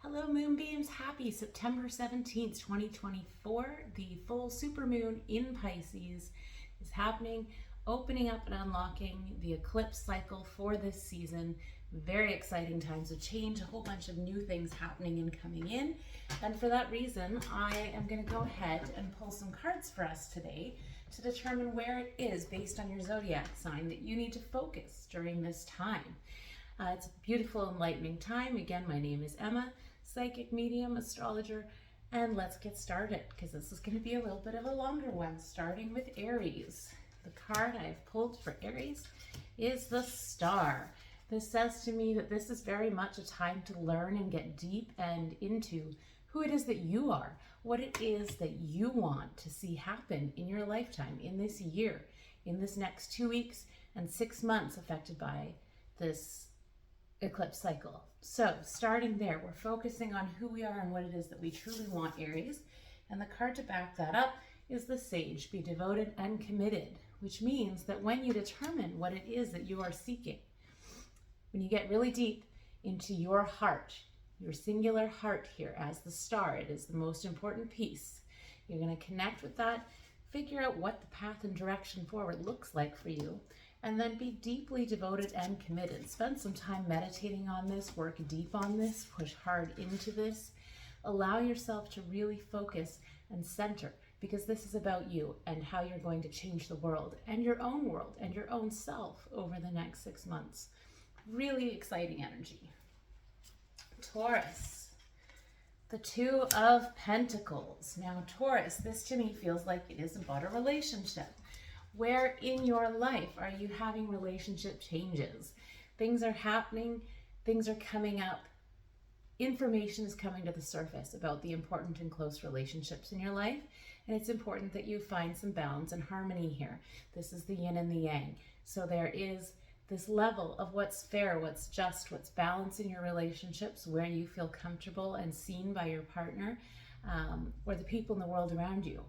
Hello Moonbeams, happy September 17th, 2024. The full supermoon in Pisces is happening, opening up and unlocking the eclipse cycle for this season. Very exciting times of change, a whole bunch of new things happening and coming in. And for that reason, I am going to go ahead and pull some cards for us today to determine where it is based on your zodiac sign that you need to focus during this time. It's a beautiful, enlightening time. Again, my name is Emma, psychic medium, astrologer, and let's get started because this is going to be a little bit of a longer one, starting with Aries. The card I've pulled for Aries is the Star. This says to me that this is very much a time to learn and get deep and into who it is that you are, what it is that you want to see happen in your lifetime, in this year, in this next 2 weeks and 6 months affected by this eclipse cycle. So starting there, we're focusing on who we are and what it is that we truly want, Aries. And the card to back that up is the Sage. Be devoted and committed, which means that when you determine what it is that you are seeking, when you get really deep into your heart, your singular heart here as the Star, it is the most important piece. You're going to connect with that, figure out what the path and direction forward looks like for you, and then be deeply devoted and committed. Spend some time meditating on this, work deep on this, push hard into this. Allow yourself to really focus and center, because this is about you and how you're going to change the world and your own self over the next 6 months. Really exciting energy. Taurus, the Two of Pentacles. Now, Taurus, this to me feels like it is about a relationship. Where in your life are you having relationship changes? Things are happening, things are coming up, information is coming to the surface about the important and close relationships in your life, and it's important that you find some balance and harmony here. This is the yin and the yang. So there is this level of what's fair, what's just, what's balance in your relationships, where you feel comfortable and seen by your partner, or the people in the world around you.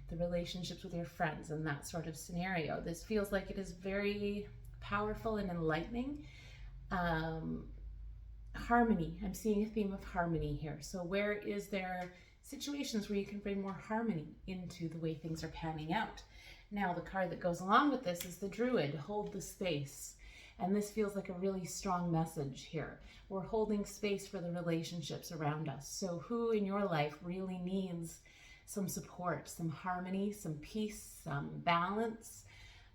The relationships with your friends and that sort of scenario. This feels like it is very powerful and enlightening. Harmony. I'm seeing a theme of harmony here. So where is there situations where you can bring more harmony into the way things are panning out? Now, the card that goes along with this is the Druid. Hold the space. And this feels like a really strong message here. We're holding space for the relationships around us. So who in your life really needs some support, some harmony, some peace, some balance,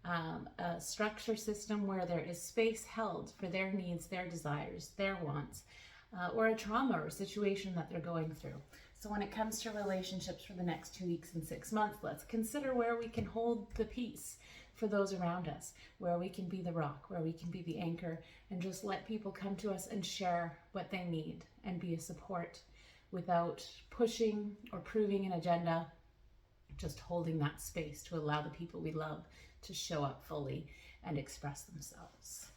a structure system where there is space held for their needs, their desires, their wants, or a trauma or situation that they're going through. So when it comes to relationships for the next 2 weeks and 6 months, let's consider where we can hold the peace for those around us, where we can be the rock, where we can be the anchor, and just let people come to us and share what they need and be a support, without pushing or proving an agenda, just holding that space to allow the people we love to show up fully and express themselves.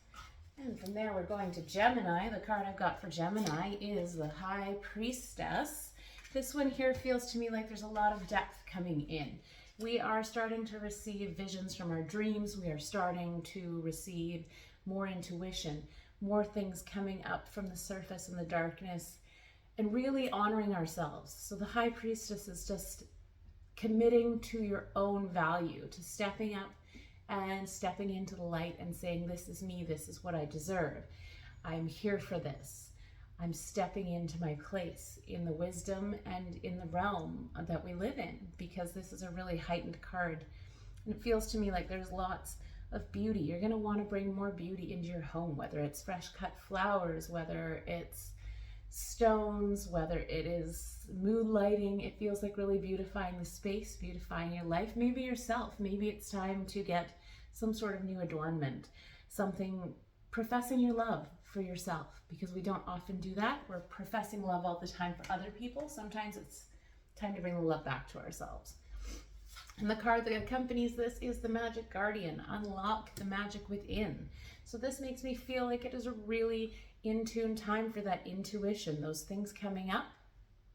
And from there, we're going to Gemini. The card I've got for Gemini is the High Priestess. This one here feels to me like there's a lot of depth coming in. We are starting to receive visions from our dreams. We are starting to receive more intuition, more things coming up from the surface in the darkness, and really honoring ourselves. So the High Priestess is just committing to your own value, to stepping up and stepping into the light and saying, this is me, this is what I deserve. I'm here for this. I'm stepping into my place in the wisdom and in the realm that we live in, because this is a really heightened card. And it feels to me like there's lots of beauty. You're going to want to bring more beauty into your home, whether it's fresh cut flowers, whether it's stones, whether it is mood lighting. It feels like really beautifying the space, beautifying your life, maybe yourself. Maybe it's time to get some sort of new adornment, something professing your love for yourself, because we don't often do that. We're professing love all the time for other people. Sometimes it's time to bring the love back to ourselves. And the card that accompanies this is the Magic Guardian. Unlock the magic within. So this makes me feel like it is a really in tune time for that intuition, those things coming up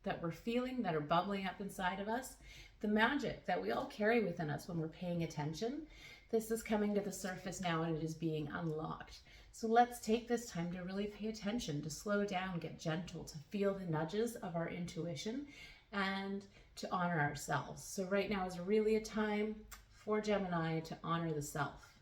that we're feeling, that are bubbling up inside of us, the magic that we all carry within us when we're paying attention. This is coming to the surface now and it is being unlocked. So let's take this time to really pay attention, to slow down, get gentle, to feel the nudges of our intuition, and to honor ourselves. So right now is really a time for Gemini to honor the self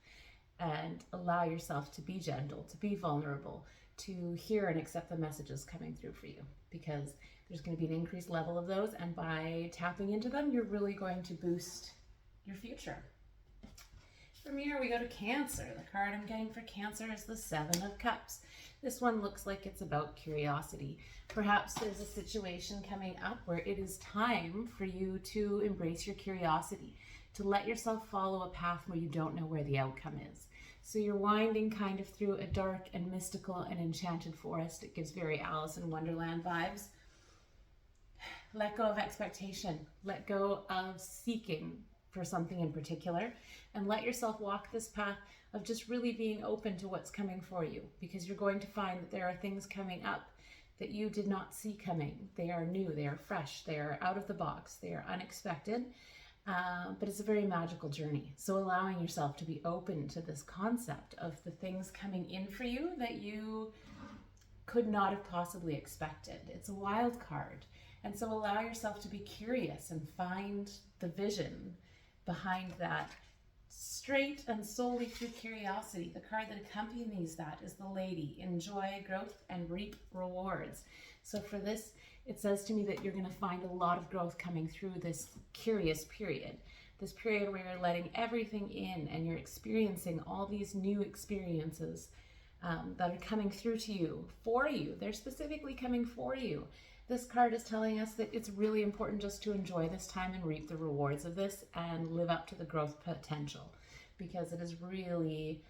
and allow yourself to be gentle, to be vulnerable, to hear and accept the messages coming through for you, because there's going to be an increased level of those, and by tapping into them, you're really going to boost your future. From here, we go to Cancer. The card I'm getting for Cancer is the Seven of Cups. This one looks like it's about curiosity. Perhaps there's a situation coming up where it is time for you to embrace your curiosity, to let yourself follow a path where you don't know where the outcome is. So you're winding kind of through a dark and mystical and enchanted forest. It gives very Alice in Wonderland vibes. Let go of expectation. Let go of seeking for something in particular, and let yourself walk this path of just really being open to what's coming for you, because you're going to find that there are things coming up that you did not see coming. They are new, they are fresh, they are out of the box, they are unexpected, but it's a very magical journey. So allowing yourself to be open to this concept of the things coming in for you that you could not have possibly expected. It's a wild card. And so allow yourself to be curious and find the vision behind that, straight and solely through curiosity. The card that accompanies that is the Lady. Enjoy growth and reap rewards. So for this, it says to me that you're going to find a lot of growth coming through this curious period. This period where you're letting everything in and you're experiencing all these new experiences that are coming through to you, for you. They're specifically coming for you. This card is telling us that it's really important just to enjoy this time and reap the rewards of this and live up to the growth potential, because it is really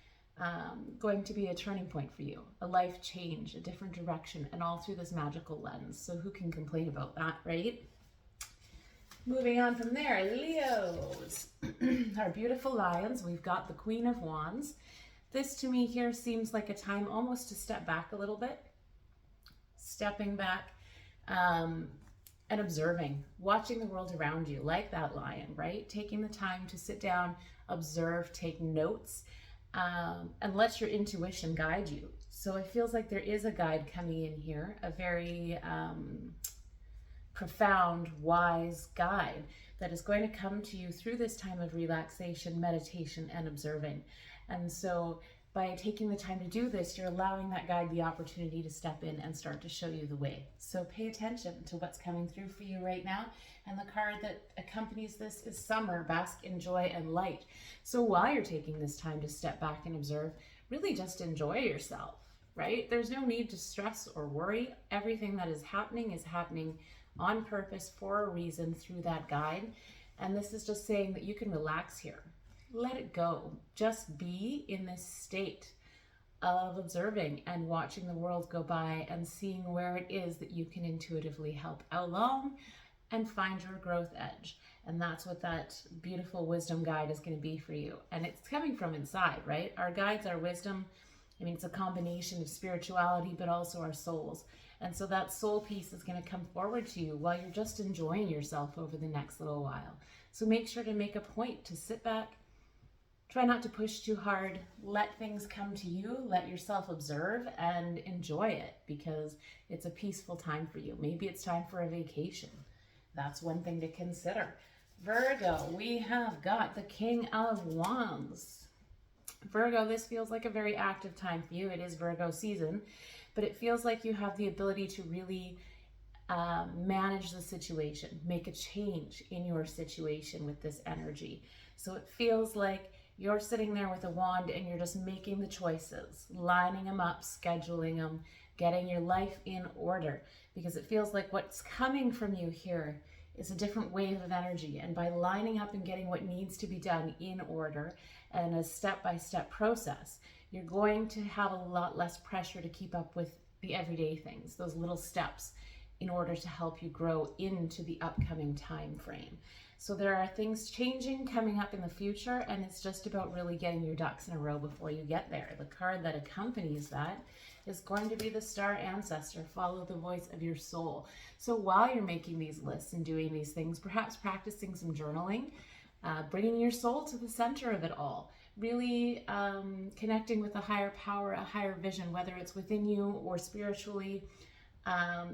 going to be a turning point for you, a life change, a different direction, and all through this magical lens. So who can complain about that, right? Moving on from there, Leos, our beautiful lions. We've got the Queen of Wands. This to me here seems like a time almost to step back a little bit, stepping back, and observing, watching the world around you like that lion, right? Taking the time to sit down, observe, take notes, and let your intuition guide you. So it feels like there is a guide coming in here, a very profound, wise guide that is going to come to you through this time of relaxation, meditation, and observing. And so by taking the time to do this, you're allowing that guide the opportunity to step in and start to show you the way. So pay attention to what's coming through for you right now. And the card that accompanies this is Summer, bask in joy and light. So while you're taking this time to step back and observe, really just enjoy yourself, right? There's no need to stress or worry. Everything that is happening on purpose for a reason through that guide. And this is just saying that you can relax here. Let it go. Just be in this state of observing and watching the world go by and seeing where it is that you can intuitively help along and find your growth edge. And that's what that beautiful wisdom guide is going to be for you. And it's coming from inside, right? Our guides, our wisdom, I mean, it's a combination of spirituality, but also our souls. And so that soul piece is going to come forward to you while you're just enjoying yourself over the next little while. So make sure to make a point to sit back. Try not to push too hard. Let things come to you. Let yourself observe and enjoy it, because it's a peaceful time for you. Maybe it's time for a vacation. That's one thing to consider. Virgo, we have got the King of Wands. Virgo, this feels like a very active time for you. It is Virgo season, but it feels like you have the ability to really manage the situation, make a change in your situation with this energy. So it feels like you're sitting there with a wand and you're just making the choices, lining them up, scheduling them, getting your life in order, because it feels like what's coming from you here is a different wave of energy. And by lining up and getting what needs to be done in order and a step-by-step process, you're going to have a lot less pressure to keep up with the everyday things, those little steps, in order to help you grow into the upcoming time frame. So there are things changing coming up in the future, and it's just about really getting your ducks in a row before you get there. The card that accompanies that is going to be the Star Ancestor. Follow the voice of your soul. So while you're making these lists and doing these things, perhaps practicing some journaling, bringing your soul to the center of it all, really connecting with a higher power, a higher vision, whether it's within you or spiritually.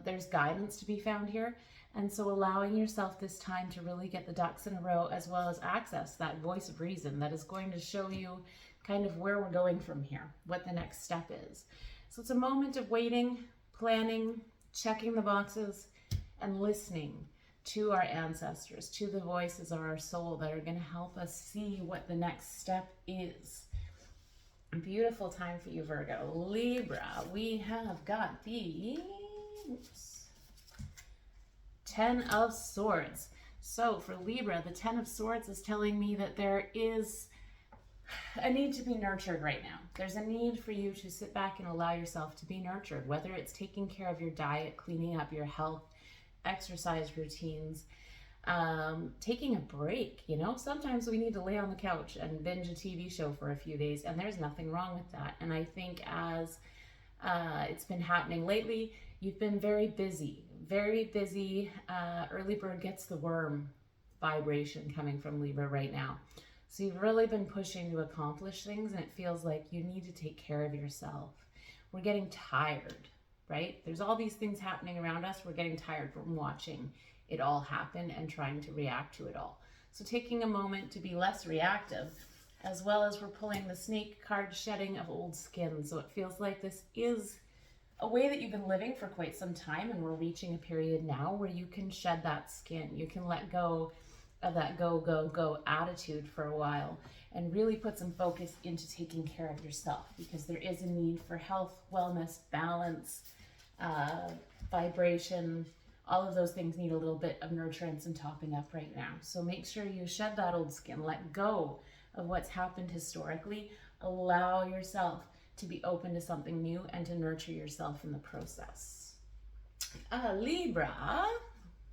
There's guidance to be found here. And so allowing yourself this time to really get the ducks in a row, as well as access that voice of reason that is going to show you kind of where we're going from here, what the next step is. So it's a moment of waiting, planning, checking the boxes, and listening to our ancestors, to the voices of our soul that are going to help us see what the next step is. Beautiful time for you, Virgo. Libra, we have got the Ten of Swords. So for Libra, the Ten of Swords is telling me that there is a need to be nurtured right now. There's a need for you to sit back and allow yourself to be nurtured, whether it's taking care of your diet, cleaning up your health, exercise routines, taking a break. You know, sometimes we need to lay on the couch and binge a TV show for a few days, and there's nothing wrong with that. And I think as it's been happening lately, you've been very busy, very busy. Early bird gets the worm vibration coming from Libra right now. So you've really been pushing to accomplish things, and it feels like you need to take care of yourself. We're getting tired, right? There's all these things happening around us. We're getting tired from watching it all happen and trying to react to it all. So taking a moment to be less reactive, as well as we're pulling the snake card, shedding of old skin. So it feels like this is a way that you've been living for quite some time, and we're reaching a period now where you can shed that skin. You can let go of that go, go, go attitude for a while and really put some focus into taking care of yourself, because there is a need for health, wellness, balance, vibration. All of those things need a little bit of nurturance and topping up right now. So make sure you shed that old skin, let go of what's happened historically, allow yourself to be open to something new and to nurture yourself in the process. Libra,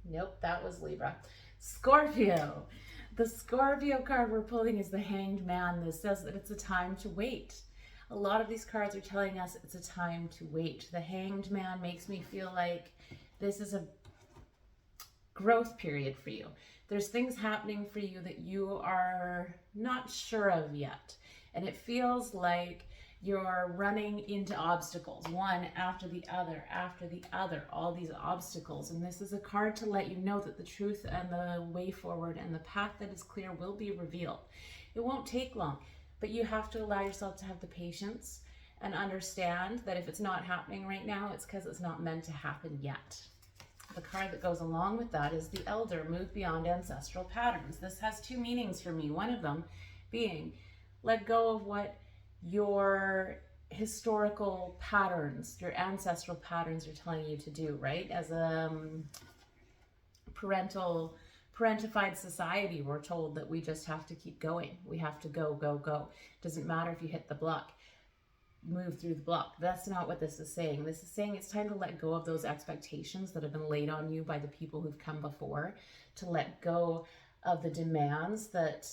nope, that was Libra. Scorpio. The Scorpio card we're pulling is the Hanged Man. This says that it's a time to wait. A lot of these cards are telling us it's a time to wait. The Hanged Man makes me feel like this is a growth period for you. There's things happening for you that you are not sure of yet. And it feels like you're running into obstacles, one after the other, all these obstacles. And this is a card to let you know that the truth and the way forward and the path that is clear will be revealed. It won't take long, but you have to allow yourself to have the patience and understand that if it's not happening right now, it's because it's not meant to happen yet. The card that goes along with that is the Elder, move beyond ancestral patterns. This has two meanings for me. One of them being let go of what your historical patterns, your ancestral patterns are telling you to do, right? As a parentified society, we're told that we just have to keep going. We have to go, go, go. Doesn't matter if you hit the block, move through the block. That's not what this is saying. This is saying it's time to let go of those expectations that have been laid on you by the people who've come before, to let go of the demands that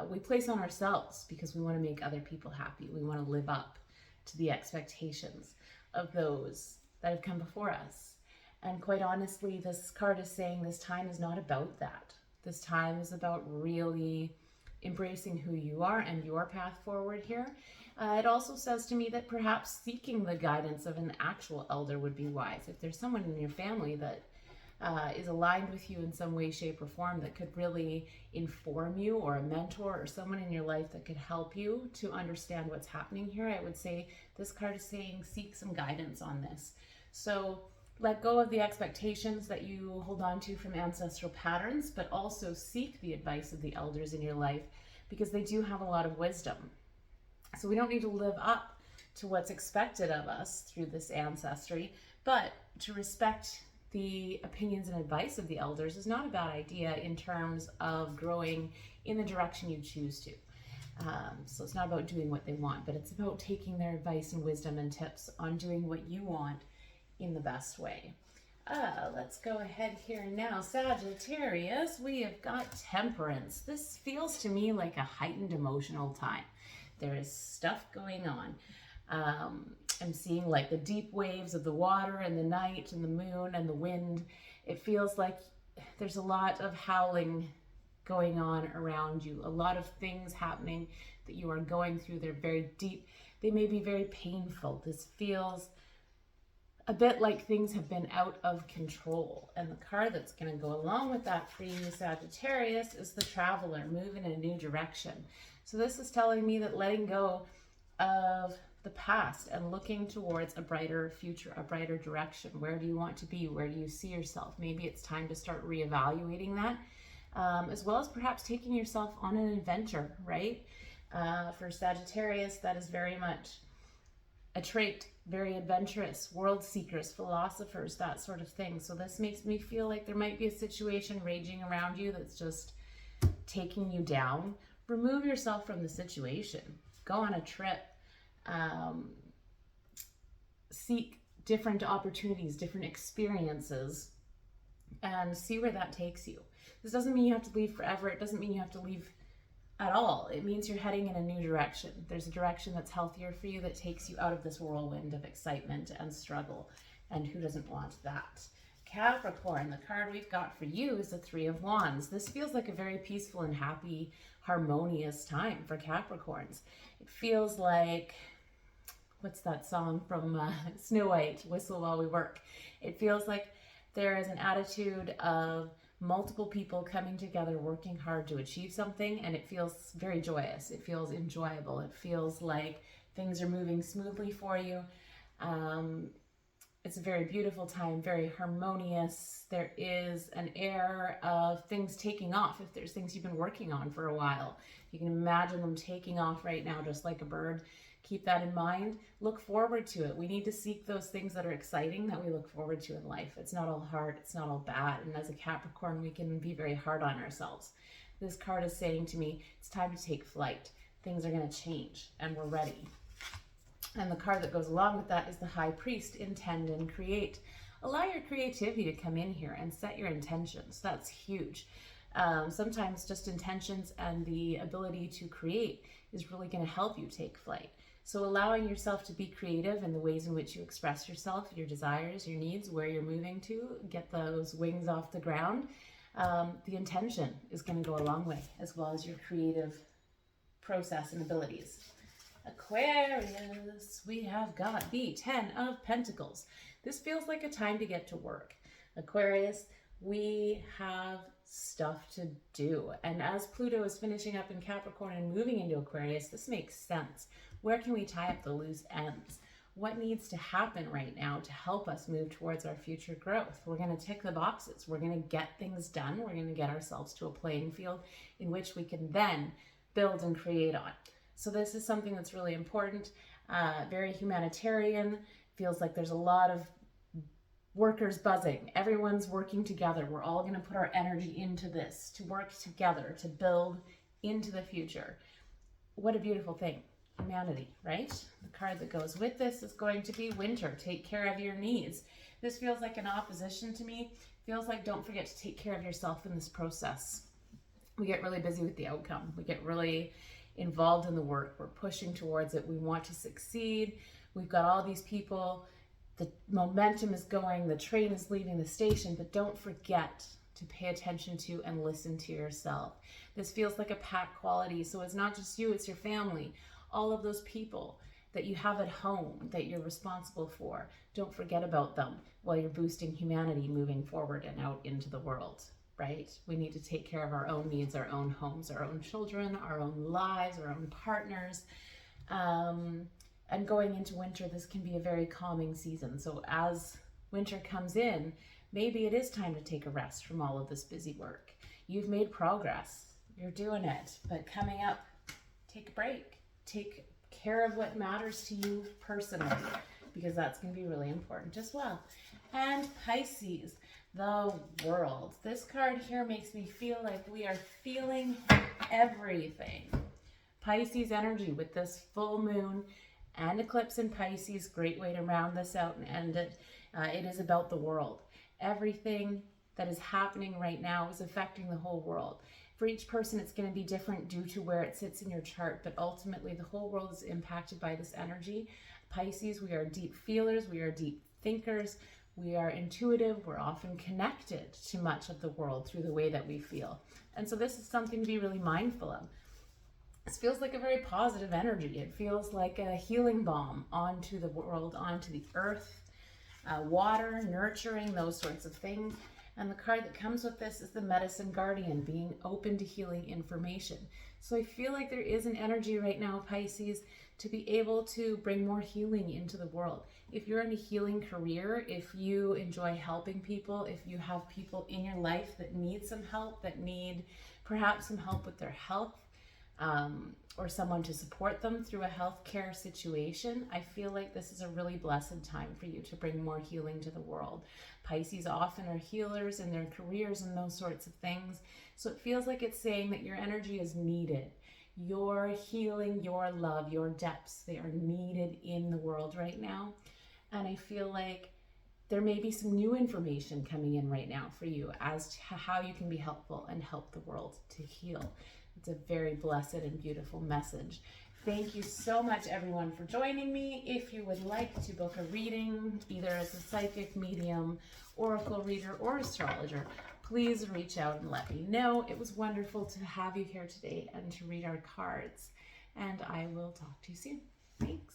we place on ourselves because we want to make other people happy. We want to live up to the expectations of those that have come before us. And quite honestly, this card is saying this time is not about that. This time is about really embracing who you are and your path forward here. It also says to me that perhaps seeking the guidance of an actual elder would be wise. If there's someone in your family that is aligned with you in some way, shape, or form that could really inform you, or a mentor or someone in your life that could help you to understand what's happening here, I would say this card is saying seek some guidance on this. So let go of the expectations that you hold on to from ancestral patterns, but also seek the advice of the elders in your life, because they do have a lot of wisdom. So we don't need to live up to what's expected of us through this ancestry, but to respect the opinions and advice of the elders is not a bad idea in terms of growing in the direction you choose to. So it's not about doing what they want, but it's about taking their advice and wisdom and tips on doing what you want in the best way. Let's go ahead here now. Sagittarius, we have got Temperance. This feels to me like a heightened emotional time. There is stuff going on. I'm seeing like the deep waves of the water and the night and the moon and the wind. It feels like there's a lot of howling going on around you, a lot of things happening that you are going through. They're very deep. They may be very painful. This feels a bit like things have been out of control. And the card that's going to go along with that for you, Sagittarius, is the Traveler, moving in a new direction. So this is telling me that letting go of the past and looking towards a brighter future, a brighter direction. Where do you want to be? Where do you see yourself? Maybe it's time to start reevaluating that, as well as perhaps taking yourself on an adventure, right? For Sagittarius, that is very much a trait, very adventurous, world seekers, philosophers, that sort of thing. So this makes me feel like there might be a situation raging around you that's just taking you down. Remove yourself from the situation. Go on a trip. Seek different opportunities, different experiences, and see where that takes you. This doesn't mean you have to leave forever. It doesn't mean you have to leave at all. It means you're heading in a new direction. There's a direction that's healthier for you, that takes you out of this whirlwind of excitement and struggle. And who doesn't want that? Capricorn, the card we've got for you is the Three of Wands. This feels like a very peaceful and happy, harmonious time for Capricorns. It feels like, what's that song from Snow White, Whistle While We Work? It feels like there is an attitude of multiple people coming together, working hard to achieve something, and it feels very joyous. It feels enjoyable. It feels like things are moving smoothly for you. It's a very beautiful time, very harmonious. There is an air of things taking off. If there's things you've been working on for a while, you can imagine them taking off right now, just like a bird. Keep that in mind. Look forward to it. We need to seek those things that are exciting, that we look forward to in life. It's not all hard. It's not all bad. And as a Capricorn, we can be very hard on ourselves. This card is saying to me, it's time to take flight. Things are going to change, and we're ready. And the card that goes along with that is the High Priest, intend and create. Allow your creativity to come in here and set your intentions. That's huge. Sometimes just intentions and the ability to create is really going to help you take flight. So allowing yourself to be creative in the ways in which you express yourself, your desires, your needs, where you're moving to, get those wings off the ground. The intention is going to go a long way, as well as your creative process and abilities. Aquarius, we have got the Ten of Pentacles. This feels like a time to get to work. Aquarius, we have stuff to do. And as Pluto is finishing up in Capricorn and moving into Aquarius, this makes sense. Where can we tie up the loose ends? What needs to happen right now to help us move towards our future growth? We're going to tick the boxes. We're going to get things done. We're going to get ourselves to a playing field in which we can then build and create on. So this is something that's really important, very humanitarian. Feels like there's a lot of workers buzzing. Everyone's working together. We're all going to put our energy into this, to work together, to build into the future. What a beautiful thing. Humanity, right? The card that goes with this is going to be Winter. Take care of your needs. This feels like an opposition to me. Feels like don't forget to take care of yourself in this process. We get really busy with the outcome. We get really involved in the work. We're pushing towards it. We want to succeed. We've got all these people. The momentum is going. The train is leaving the station, but don't forget to pay attention to and listen to yourself. This feels like a pack quality. So it's not just you, it's your family. All of those people that you have at home that you're responsible for. Don't forget about them while you're boosting humanity moving forward and out into the world. Right? We need to take care of our own needs, our own homes, our own children, our own lives, our own partners. And going into winter, this can be a very calming season. So as winter comes in, maybe it is time to take a rest from all of this busy work. You've made progress. You're doing it. But coming up, take a break. Take care of what matters to you personally, because that's going to be really important as well. And Pisces, the World. This card here makes me feel like we are feeling everything. Pisces energy with this full moon and eclipse in Pisces. Great way to round this out and end it. It is about the world. Everything that is happening right now is affecting the whole world. For each person, it's going to be different due to where it sits in your chart, but ultimately the whole world is impacted by this energy. Pisces, we are deep feelers, we are deep thinkers, we are intuitive, we're often connected to much of the world through the way that we feel. And so this is something to be really mindful of. This feels like a very positive energy. It feels like a healing balm onto the world, onto the earth, water, nurturing, those sorts of things. And the card that comes with this is the Medicine Guardian, being open to healing information. So I feel like there is an energy right now, Pisces, to be able to bring more healing into the world. If you're in a healing career, if you enjoy helping people, if you have people in your life that need some help, that need perhaps some help with their health, or someone to support them through a healthcare situation, I feel like this is a really blessed time for you to bring more healing to the world. Pisces often are healers in their careers and those sorts of things. So it feels like it's saying that your energy is needed. Your healing, your love, your depths, they are needed in the world right now. And I feel like there may be some new information coming in right now for you as to how you can be helpful and help the world to heal. It's a very blessed and beautiful message. Thank you so much, everyone, for joining me. If you would like to book a reading, either as a psychic, medium, oracle reader, or astrologer, please reach out and let me know. It was wonderful to have you here today and to read our cards. And I will talk to you soon. Bye.